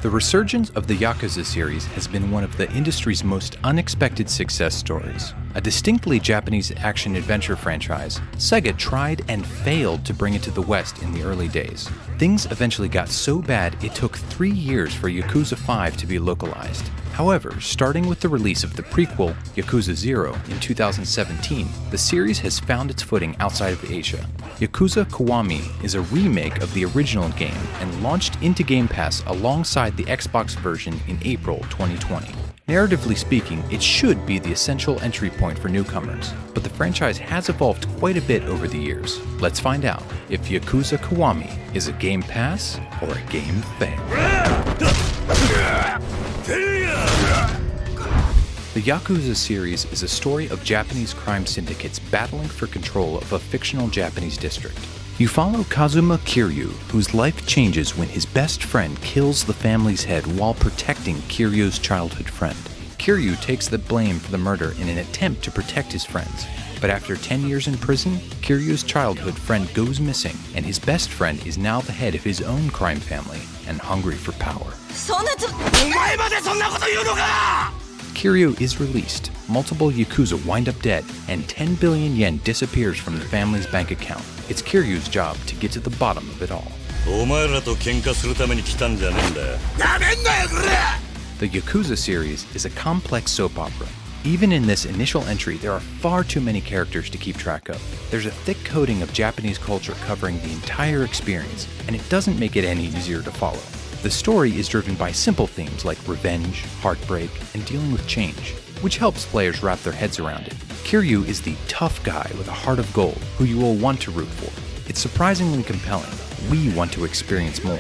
The resurgence of the Yakuza series has been one of the industry's most unexpected success stories. A distinctly Japanese action-adventure franchise, Sega tried and failed to bring it to the West in the early days. Things eventually got so bad it took 3 years for Yakuza 5 to be localized. However, starting with the release of the prequel, Yakuza 0, in 2017, the series has found its footing outside of Asia. Yakuza Kiwami is a remake of the original game and launched into Game Pass alongside the Xbox version in April 2020. Narratively speaking, it should be the essential entry point for newcomers, but the franchise has evolved quite a bit over the years. Let's find out if Yakuza Kiwami is a Game Pass or a game fail. The Yakuza series is a story of Japanese crime syndicates battling for control of a fictional Japanese district. You follow Kazuma Kiryu, whose life changes when his best friend kills the family's head while protecting Kiryu's childhood friend. Kiryu takes the blame for the murder in an attempt to protect his friends, but after 10 years in prison, Kiryu's childhood friend goes missing, and his best friend is now the head of his own crime family and hungry for power. Kiryu is released, multiple Yakuza wind up dead, and 10 billion yen disappears from the family's bank account. It's Kiryu's job to get to the bottom of it all. The Yakuza series is a complex soap opera. Even in this initial entry, there are far too many characters to keep track of. There's a thick coating of Japanese culture covering the entire experience, and it doesn't make it any easier to follow. The story is driven by simple themes like revenge, heartbreak, and dealing with change, which helps players wrap their heads around it. Kiryu is the tough guy with a heart of gold who you will want to root for. It's surprisingly compelling. We want to experience more.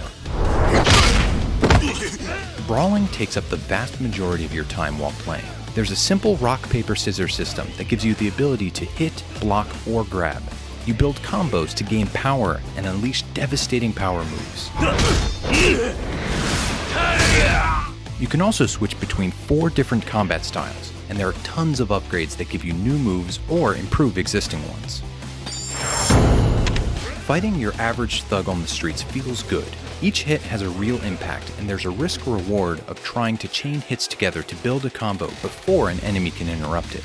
Brawling takes up the vast majority of your time while playing. There's a simple rock, paper, scissors system that gives you the ability to hit, block, or grab. You build combos to gain power and unleash devastating power moves. You can also switch between 4 different combat styles, and there are tons of upgrades that give you new moves or improve existing ones. Fighting your average thug on the streets feels good. Each hit has a real impact, and there's a risk-reward of trying to chain hits together to build a combo before an enemy can interrupt it.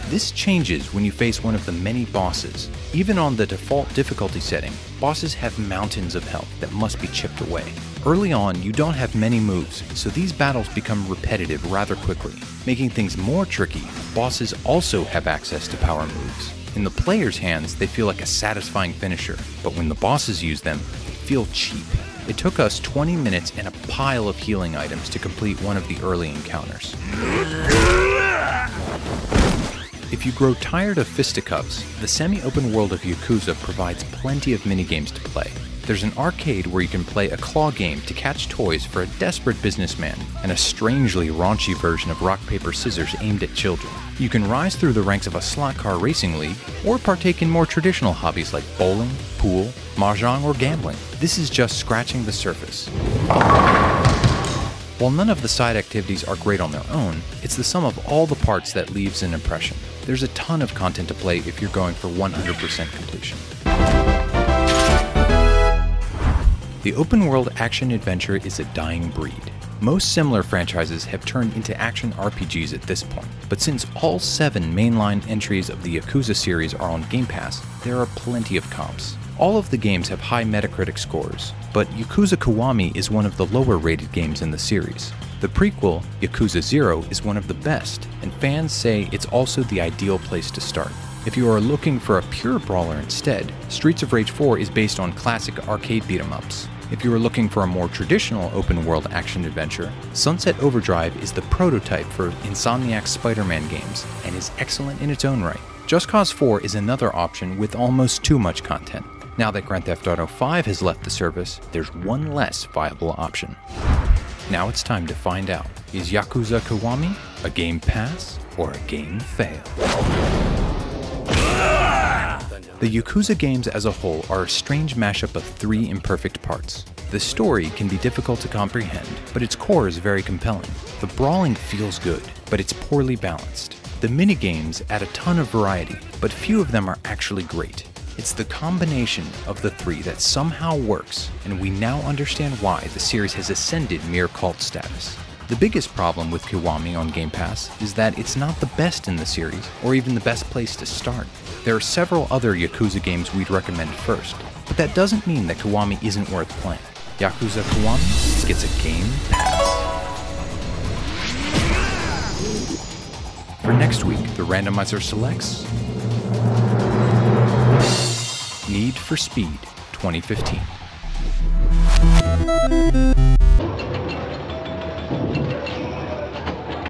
This changes when you face one of the many bosses. Even on the default difficulty setting, bosses have mountains of health that must be chipped away. Early on, you don't have many moves, so these battles become repetitive rather quickly. Making things more tricky, bosses also have access to power moves. In the player's hands, they feel like a satisfying finisher, but when the bosses use them, they feel cheap. It took us 20 minutes and a pile of healing items to complete one of the early encounters. If you grow tired of fisticuffs, the semi-open world of Yakuza provides plenty of minigames to play. There's an arcade where you can play a claw game to catch toys for a desperate businessman, and a strangely raunchy version of rock, paper, scissors aimed at children. You can rise through the ranks of a slot car racing league, or partake in more traditional hobbies like bowling, pool, mahjong, or gambling. This is just scratching the surface. While none of the side activities are great on their own, it's the sum of all the parts that leaves an impression. There's a ton of content to play if you're going for 100% completion. The open-world action-adventure is a dying breed. Most similar franchises have turned into action RPGs at this point, but since all 7 mainline entries of the Yakuza series are on Game Pass, there are plenty of comps. All of the games have high Metacritic scores, but Yakuza Kiwami is one of the lower-rated games in the series. The prequel, Yakuza 0, is one of the best, and fans say it's also the ideal place to start. If you are looking for a pure brawler instead, Streets of Rage 4 is based on classic arcade beat-em-ups. If you are looking for a more traditional open-world action-adventure, Sunset Overdrive is the prototype for Insomniac's Spider-Man games, and is excellent in its own right. Just Cause 4 is another option with almost too much content. Now that Grand Theft Auto 5 has left the service, there's one less viable option. Now it's time to find out, is Yakuza Kiwami a game pass or a game fail? The Yakuza games as a whole are a strange mashup of 3 imperfect parts. The story can be difficult to comprehend, but its core is very compelling. The brawling feels good, but it's poorly balanced. The minigames add a ton of variety, but few of them are actually great. It's the combination of the three that somehow works, and we now understand why the series has ascended mere cult status. The biggest problem with Kiwami on Game Pass is that it's not the best in the series, or even the best place to start. There are several other Yakuza games we'd recommend first, but that doesn't mean that Kiwami isn't worth playing. Yakuza Kiwami gets a Game Pass. For next week, the randomizer selects Need for Speed 2015.